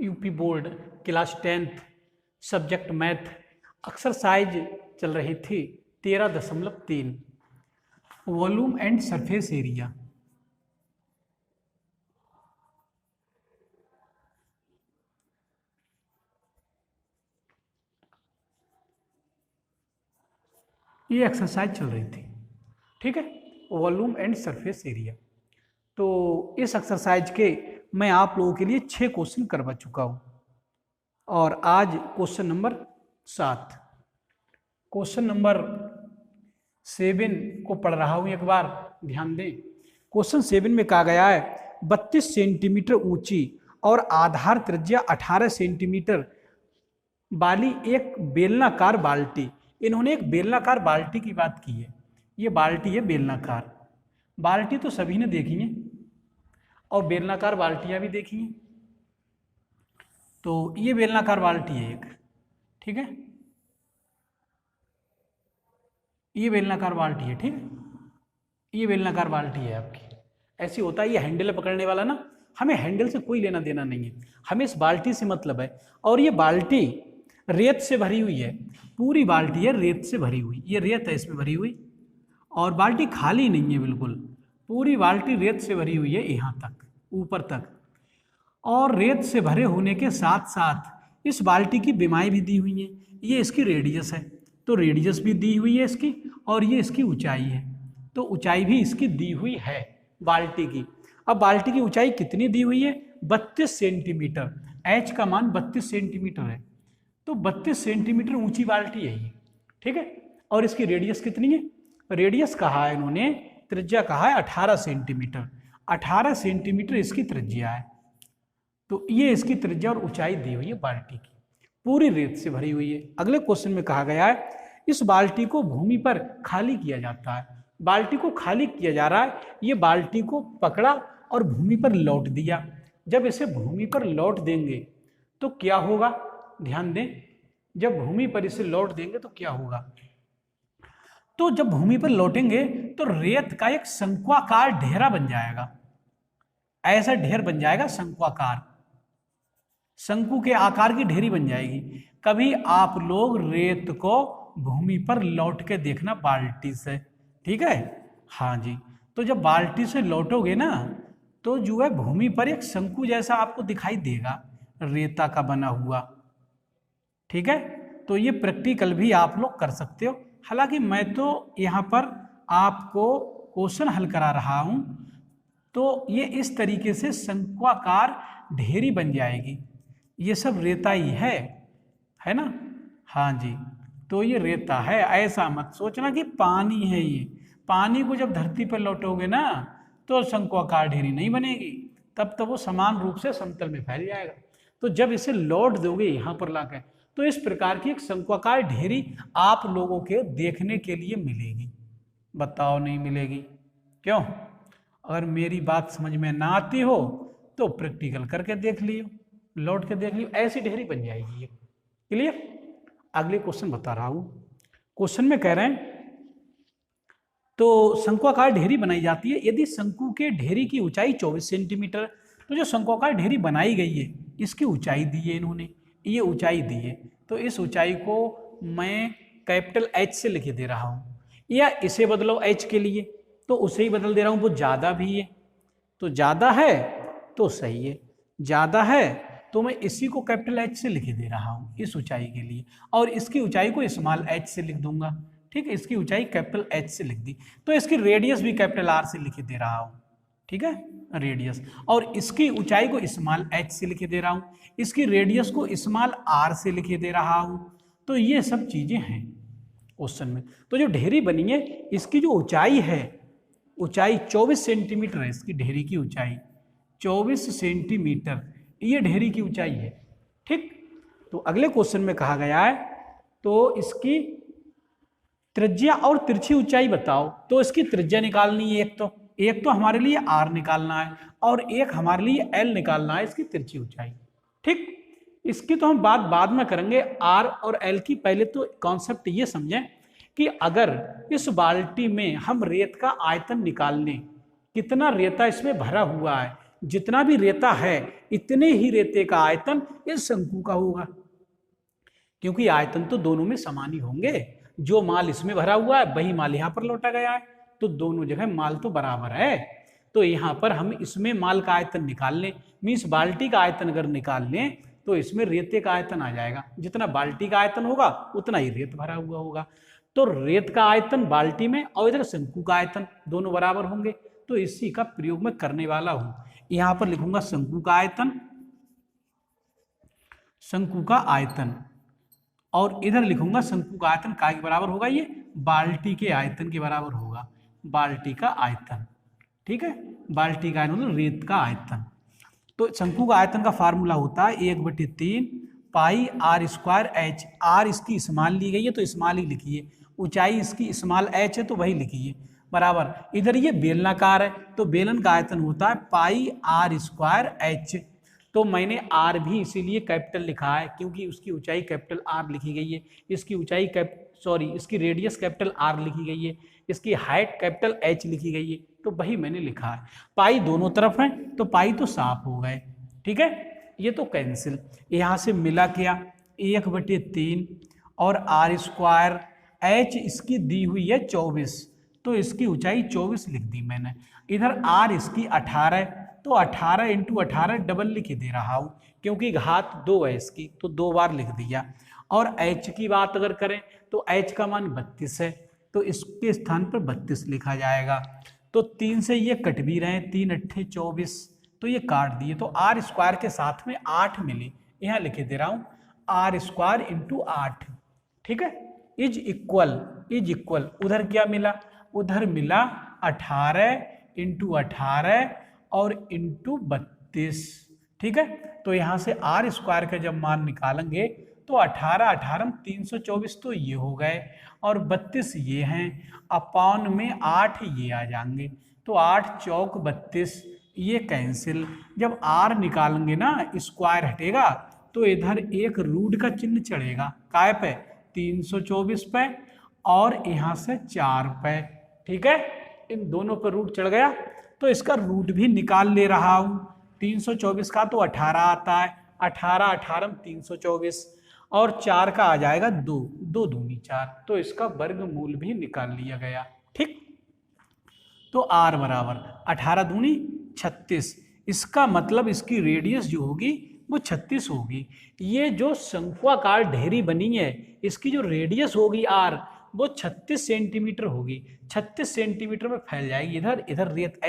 UP board class 10th subject math exercise चल रही थी 13.3 वॉल्यूम एंड सरफेस एरिया। ये एक्सरसाइज चल रही थी, ठीक है, वॉल्यूम एंड सरफेस एरिया। तो इस एक्सरसाइज के मैं आप लोगों के लिए 6 क्वेश्चन करवा चुका हूं और आज क्वेश्चन नंबर 7, क्वेश्चन नंबर 7 को पढ़ रहा हूं, एक बार ध्यान दें। क्वेश्चन 7 में कहा गया है 32 सेंटीमीटर ऊंची और आधार त्रिज्या 18 सेंटीमीटर वाली एक बेलनाकार बाल्टी। इन्होंने एक बेलनाकार बाल्टी की बात की है। ये बाल्टी है बेलनाकार। बाल्टी तो सभी ने देखी है और बेलनाकार बाल्टियां भी देखी हैं। तो ये बेलनाकार बाल्टी है एक, ठीक है, ये बेलनाकार बाल्टी है, ठीक है, ये बेलनाकार बाल्टी है आपकी। ऐसी होता है, ये हैंडल पकड़ने वाला ना, हमें हैंडल से कोई लेना देना नहीं है, हमें इस बाल्टी से मतलब है। और ये बाल्टी रेत से भरी हुई है, पूरी बाल्टी है रेत से भरी हुई, ये रेत है इसमें भरी हुई और बाल्टी खाली नहीं है बिल्कुल, पूरी बाल्टी रेत से भरी हुई है यहाँ तक, ऊपर तक। और रेत से भरे होने के साथ साथ इस बाल्टी की बिमाई भी दी हुई है। ये इसकी रेडियस है, तो रेडियस भी दी हुई है इसकी, और ये इसकी ऊंचाई है, तो ऊंचाई भी इसकी दी हुई है बाल्टी की। अब बाल्टी की ऊंचाई कितनी दी हुई है? 32 सेंटीमीटर। एच का मान 32 सेंटीमीटर है, तो 32 सेंटीमीटर ऊंची बाल्टी है ये, ठीक है। और इसकी रेडियस कितनी है? रेडियस कहा है इन्होंने, त्रिज्या कहा है 18 सेंटीमीटर। 18 सेंटीमीटर इसकी त्रिज्या है, तो ये इसकी त्रिज्या और ऊंचाई दी हुई है बाल्टी की, पूरी रेत से भरी हुई है। अगले क्वेश्चन में कहा गया है इस बाल्टी को भूमि पर खाली किया जाता है। बाल्टी को खाली किया जा रहा है, ये बाल्टी को पकड़ा और भूमि पर लौट दिया। जब इसे भूमि पर लौट देंगे तो क्या होगा? ध्यान दें, जब भूमि पर इसे लौट देंगे तो क्या होगा? तो जब भूमि पर लौटेंगे तो रेत का एक शंक्वाकार ढेरा बन जाएगा, ऐसा ढेर बन जाएगा शंक्वाकार, शंकु के आकार की ढेरी बन जाएगी। कभी आप लोग रेत को भूमि पर लौट के देखना बाल्टी से, ठीक है, हाँ जी। तो जब बाल्टी से लौटोगे ना तो जो है भूमि पर एक शंकु जैसा आपको दिखाई देगा, रेता का बना हुआ, ठीक है। तो ये प्रैक्टिकल भी आप लोग कर सकते हो। हालांकि मैं तो यहाँ पर आपको क्वेश्चन हल करा रहा हूँ, तो ये इस तरीके से शंक्वाकार ढेरी बन जाएगी। ये सब रेता ही है ना, हाँ जी। तो ये रेता है, ऐसा मत सोचना कि पानी है। ये पानी को जब धरती पर लौटोगे ना तो शंक्वाकार ढेरी नहीं बनेगी, तब तो वो समान रूप से समतल में फैल जाएगा। तो जब इसे लौट दोगे यहाँ पर लाकर, तो इस प्रकार की एक शंक्वाकार ढेरी आप लोगों के देखने के लिए मिलेगी। बताओ नहीं मिलेगी क्यों? अगर मेरी बात समझ में ना आती हो तो प्रैक्टिकल करके देख लियो, लौट के देख लियो, ऐसी ढेरी बन जाएगी ये। क्लियर? अगले क्वेश्चन बता रहा हूं। क्वेश्चन में कह रहे हैं तो शंक्वाकार ढेरी बनाई जाती है यदि शंकु के ढेरी की ऊंचाई 24 सेंटीमीटर। तो जो शंक्वाकार ढेरी बनाई गई है इसकी ऊंचाई दी है इन्होंने, ये ऊंचाई दी है, तो इस ऊंचाई को मैं कैपिटल H से लिख दे रहा हूं, या इसे बदलो H के लिए तो उसे ही बदल दे रहा हूं, वो ज्यादा भी है, तो ज्यादा है तो सही है, ज्यादा है तो मैं इसी को कैपिटल H से लिख दे रहा हूं इस ऊंचाई के लिए, और इसकी ऊंचाई को स्मॉल h से लिख दूंगा, ठीक है। इसकी ऊंचाई कैपिटल H से लिख दी, तो इसकी रेडियस भी कैपिटल R से लिख दे रहा हूं, ठीक है, रेडियस। और इसकी ऊंचाई को स्मॉल h से लिख दे रहा हूं, इसकी रेडियस को स्मॉल r से लिख दे रहा हूं। तो ये सब चीजें हैं क्वेश्चन में। तो जो ढेरी बनी है इसकी जो ऊंचाई है, ऊंचाई 24 सेंटीमीटर है, इसकी ढेरी की ऊंचाई 24 सेंटीमीटर, ये ढेरी की ऊंचाई है, ठीक। तो अगले क्वेश्चन में कहा गया है तो इसकी त्रिज्या और तिरछी ऊंचाई बताओ। तो इसकी त्रिज्या निकालनी है, एक तो हमारे लिए r निकालना है और एक हमारे लिए l निकालना है, इसकी तिरछी ऊंचाई, ठीक। इसकी तो हम बात बाद में करेंगे, r और l की। पहले तो कॉन्सेप्ट ये समझें कि अगर इस बाल्टी में हम रेत का आयतन निकाल लें, कितना रेता इसमें भरा हुआ है, जितना भी रेता है इतने ही रेते का आयतन इस शंकु का होगा, क्योंकि आयतन तो दोनों में समान ही होंगे। जो माल इसमें भरा हुआ है वही माल यहाँ पर लौटा गया है, तो दोनों जगह माल तो बराबर है। तो यहाँ पर हम इसमें माल का आयतन निकाल लें, मीन्स बाल्टी का आयतन अगर निकाल लें तो इसमें रेते का आयतन आ जाएगा। जितना बाल्टी का आयतन होगा उतना ही रेत भरा हुआ होगा। तो रेत का आयतन बाल्टी में और इधर शंकु का आयतन दोनों बराबर होंगे। तो इसी का प्रयोग मैं करने वाला हूं। यहां पर लिखूंगा शंकु का आयतन, शंकु का आयतन, और इधर लिखूंगा शंकु का आयतन काय के बराबर होगा, ये बाल्टी के आयतन के बराबर होगा, बाल्टी का आयतन। ठीक है, बाल्टी का आयतन मतलब रेत का आयतन। तो शंकु का आयतन का फार्मूला होता है 1/3 पाई आर स्क्वायर एच। आर इसकी स्मॉल ली गई है तो स्मॉल ही लिखिए, ऊंचाई इसकी स्मॉल एच है तो वही लिखिए, बराबर। इधर ये बेलनाकार है तो बेलन का आयतन होता है पाई आर स्क्वायर एच। तो मैंने आर भी इसीलिए कैपिटल लिखा है क्योंकि उसकी ऊंचाई कैपिटल आर लिखी गई है, इसकी ऊंचाई इसकी रेडियस कैपिटल आर लिखी गई है, इसकी हाइट कैपिटल एच लिखी गई है, तो वही मैंने लिखा है। पाई दोनों तरफ है तो पाई तो साफ हो गए। ठीक है, ये तो कैंसिल। यहाँ से मिला क्या, 1/3 और आर स्क्वायर एच इसकी दी हुई है 24, तो इसकी ऊंचाई 24 लिख दी मैंने। इधर आर इसकी 18, तो 18 × 18 डबल लिख दे रहा हूँ क्योंकि घात 2 है इसकी, तो 2 बार लिख दिया। और एच की बात अगर करें तो एच का मान 32 है, तो इसके स्थान पर 32 लिखा जाएगा। तो 3 से ये कट भी रहे, 3 × 8 = 24, तो ये काट दिए। तो आर स्क्वायर के साथ में 8 मिले, यहाँ लिखे दे रहा हूँ आर स्क्वायर × 8। ठीक है, इज इक्वल उधर क्या मिला, उधर मिला 18 × 18 और × 32। ठीक है, तो यहाँ से आर स्क्वायर का जब मान निकालेंगे तो 18 18 324 तो ये हो गए और 32 ये हैं, अपॉन में 8 ये आ जाएंगे, तो 8 चौक 32, ये कैंसिल। जब आर निकालेंगे ना स्क्वायर हटेगा तो इधर एक रूट का चिन्ह चढ़ेगा, काय पे 324 पे और यहाँ से 4 पे। ठीक है, इन दोनों पर रूट चढ़ गया तो इसका रूट भी निकाल ले रहा हूँ। 324 का तो 18 आता है, 18 18 324 और 4 का आ जाएगा 2, 2 दूनी 4, तो इसका वर्गमूल भी निकाल लिया गया। ठीक, तो आर बराबर 18 दूनी 36, इसका मतलब इसकी रेडियस जो होगी वो 36 होगी। ये जो शंक्वाकार ढेरी बनी है इसकी जो रेडियस होगी आर वो 36 सेंटीमीटर होगी, 36 सेंटीमीटर में फैल जाएगी। इधर रेत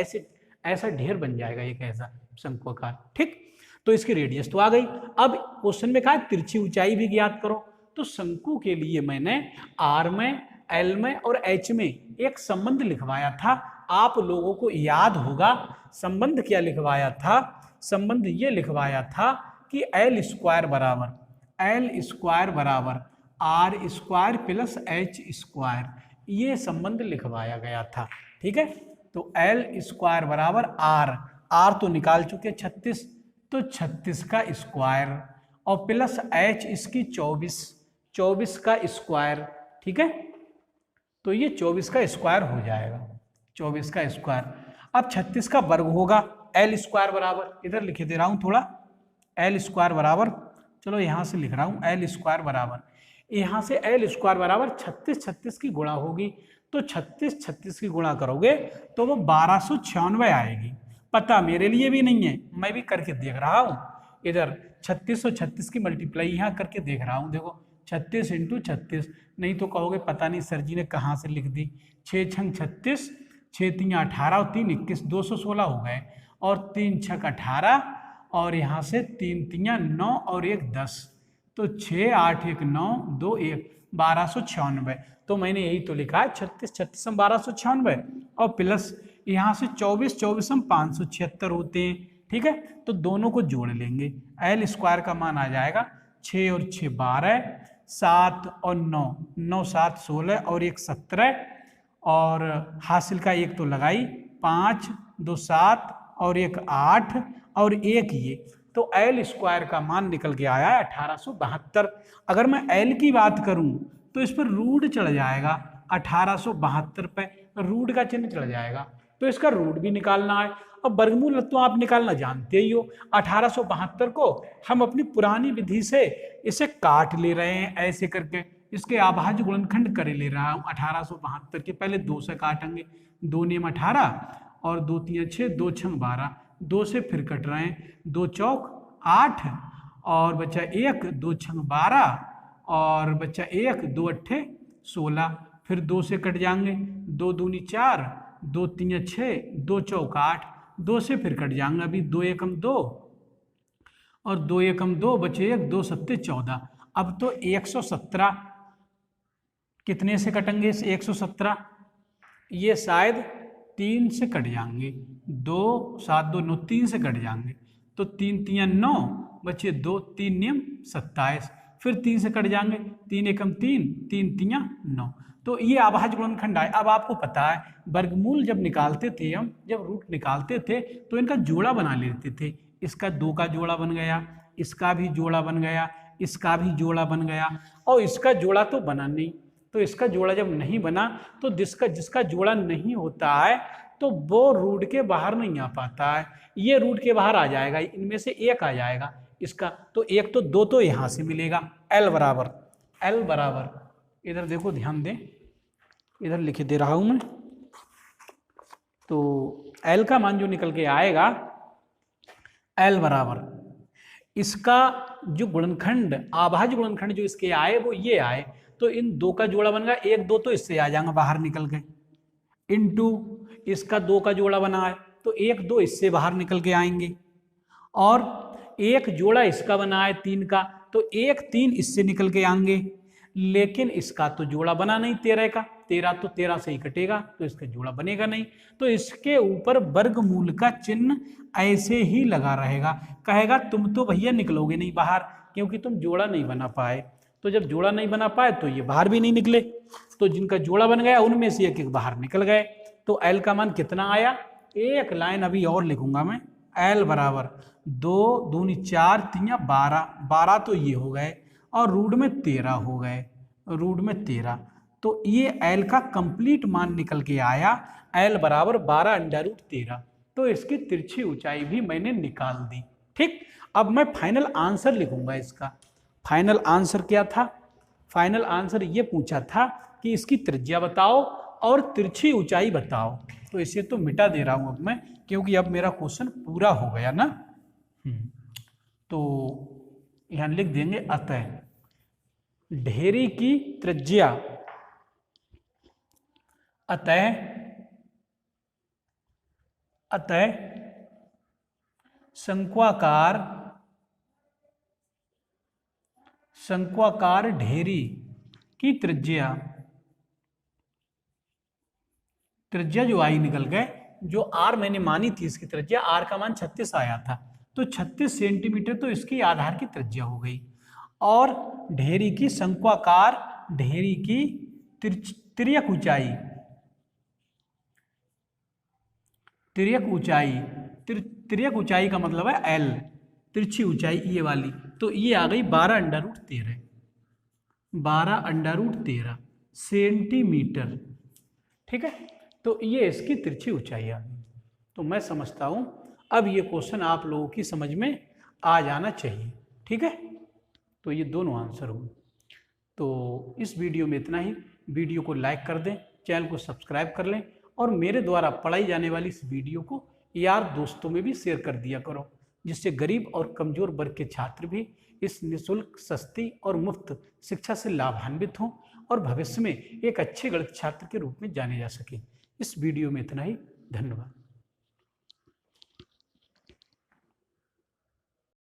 ऐसा ढेर बन जाएगा एक ऐसा शंक्वाकार। ठीक, तो इसकी रेडियस तो आ गई। अब क्वेश्चन में कहा तिरछी ऊंचाई भी ज्ञात करो, तो शंकु के लिए मैंने आर में, एल में और एच में एक संबंध लिखवाया था। आप लोगों को याद होगा संबंध क्या लिखवाया था, संबंध ये लिखवाया था कि एल स्क्वायर बराबर R square plus H square, ये संबंध लिखवाया गया था। ठीक है, तो एल स्क्वायर बराबर आर तो निकाल चुके 36, तो 36 का स्क्वायर और प्लस एच इसकी 24 का स्क्वायर। ठीक है, तो ये 24 का स्क्वायर हो जाएगा, 24 का स्क्वायर। अब 36 का वर्ग होगा, एल स्क्वायर बराबर, इधर लिख दे रहा हूँ थोड़ा, एल स्क्वायर बराबर, चलो यहाँ से लिख रहा हूँ एल स्क्वायर बराबर, यहाँ से एल स्क्वायर बराबर 36 की गुणा होगी, तो 36 की गुणा करोगे तो वो 1296 आएगी। पता मेरे लिए भी नहीं है, मैं भी करके देख रहा हूँ। इधर 36 और 36 की मल्टीप्लाई यहाँ करके देख रहा हूँ, देखो 36 × 36, नहीं तो कहोगे पता नहीं सर जी ने कहाँ से लिख दी। 6 × 36, 6 × 3 18 और 3 21, 216 हो गए, और 3 × 6 18 और यहाँ से 3 3 9 और 1 10, तो 6 8 1 9 2 1 1296। तो मैंने यही तो लिखा है 36 हम 1296 और प्लस यहाँ से 24 हम 576 होते हैं। ठीक है, तो दोनों को जोड़ लेंगे, एल स्क्वायर का मान आ जाएगा 6 और 6 12, 7 और 9, 9 7 16 और 1 17, और हासिल का 1 तो लगाई, 5 2 7 और 1 8 और 1 ये, तो एल स्क्वायर का मान निकल के आया है 1872। अगर मैं एल की बात करूं तो इस पर रूट चढ़ जाएगा, 1872 पे रूट का चिन्ह चढ़ जाएगा, तो इसका रूट भी निकालना है। अब वर्गमूल तो आप निकालना जानते ही हो। 1872 को हम अपनी पुरानी विधि से इसे काट ले रहे हैं ऐसे करके, इसके अभाज्य गुणनखंड कर ले रहा हूं 1872 के। पहले 2 से काटेंगे, 2 नियम 18 और 2 3 6, 2 6 12, 2 से फिर कट रहे हैं, 2 चौक 8 और बचा 1, 2 6 12 और बचा 1, 2 8 16, फिर 2 से कट जाएंगे, 2 दूनी 4, 2 3 6, 2 चौक 8, 2 से फिर कट जाएंगे अभी, 2 एकम 2 और 2 एकम 2 बचे 1, 2 सत्ते 14। अब तो 117 कितने से कटेंगे इस 117? ये शायद 3 से कट जाएंगे, 2 7 2 9, 3 से कट जाएंगे, तो 3 3 9 बचे 2, 3 नियम 27, फिर 3 से कट जाएंगे, 3 एकम 3, 3 3 9। तो ये अभाज्य गुणनखंड आए। अब आपको पता है वर्गमूल जब निकालते थे हम, जब रूट निकालते थे तो इनका जोड़ा बना लेते थे। इसका 2 का जोड़ा बन गया, इसका भी जोड़ा बन गया, इसका भी जोड़ा बन गया, और इसका जोड़ा तो बना नहीं। तो इसका जोड़ा जब नहीं बना तो जिसका जोड़ा नहीं होता है तो वो रूट के बाहर नहीं आ पाता है। ये रूट के बाहर आ जाएगा, इनमें से एक आ जाएगा इसका, तो 1 तो 2 तो यहां से मिलेगा। L बराबर इधर देखो, ध्यान दें, इधर लिख दे रहा हूं मैं। तो L का मान जो निकल के आएगा, L बराबर इसका जो गुणनखंड, अभाज्य गुणनखंड जो इसके आए वो ये आए, तो इन 2 का जोड़ा बन गया, 1 2 तो इससे आ जाएगा बाहर निकल के, इनटू इसका 2 का जोड़ा बना है तो 1 2 इससे बाहर निकल के आएंगे, और एक जोड़ा इसका बना है 3 का, तो 1 3 इससे निकल के आएंगे, लेकिन इसका तो जोड़ा बना नहीं 13 का, 13 तो 13 से ही कटेगा, तो इसका जोड़ा बनेगा नहीं। तो इसके ऊपर वर्गमूल का चिन्ह ऐसे ही लगा रहेगा, कहेगा तुम तो भैया निकलोगे नहीं बाहर, क्योंकि तुम जोड़ा नहीं बना पाए। तो जब जोड़ा नहीं बना पाए तो ये बाहर भी नहीं निकले, तो जिनका जोड़ा बन गया उनमें से एक एक बाहर निकल गए। तो L का मान कितना आया? एक लाइन अभी और लिखूंगा मैं, L बराबर 2 दूनी 4 3 12, 12 तो ये हो गए, और रूट में 13 हो गए, रूट में 13। तो ये L का कंप्लीट मान निकल के आया, L बराबर 12√13। तो इसकी तिरछी ऊंचाई भी मैंने निकाल दी। ठीक, अब मैं फाइनल आंसर लिखूंगा इसका। फाइनल आंसर क्या था? फाइनल आंसर ये पूछा था कि इसकी त्रिज्या बताओ और तिरछी ऊंचाई बताओ। तो इसे तो मिटा दे रहा हूं अब मैं, क्योंकि अब मेरा क्वेश्चन पूरा हो गया ना। तो यहां लिख देंगे, अतः ढेरी की त्रिज्या, अतः शंक्वाकार ढेरी की त्रिज्या जो आई निकल गए, जो R मैंने मानी थी इसकी त्रिज्या, R का मान 36 आया था, तो 36 सेंटीमीटर तो इसकी आधार की त्रिज्या हो गई। और ढेरी की शंक्वाकार ढेरी की तिर्यक ऊंचाई, तिर्यक ऊंचाई का मतलब है L, तिरछी ऊंचाई ये वाली, तो ये आ गई 12√13, 12√13 सेंटीमीटर। ठीक है, तो ये इसकी तिरछी ऊंचाई आ गई। तो मैं समझता हूं अब ये क्वेश्चन आप लोगों की समझ में आ जाना चाहिए। ठीक है, तो ये दोनों आंसर हुए। तो इस वीडियो में इतना ही। वीडियो को लाइक कर दें, चैनल को सब्सक्राइब कर लें, और मेरे द्वारा पढ़ाई जाने वाली इस वीडियो को यार दोस्तों में भी शेयर कर दिया करो, जिससे गरीब और कमजोर वर्ग के छात्र भी इस निःशुल्क, सस्ती और मुफ्त शिक्षा से लाभान्वित हों और भविष्य में एक अच्छे गणित छात्र के रूप में जाने जा सके। इस वीडियो में इतना ही। धन्यवाद।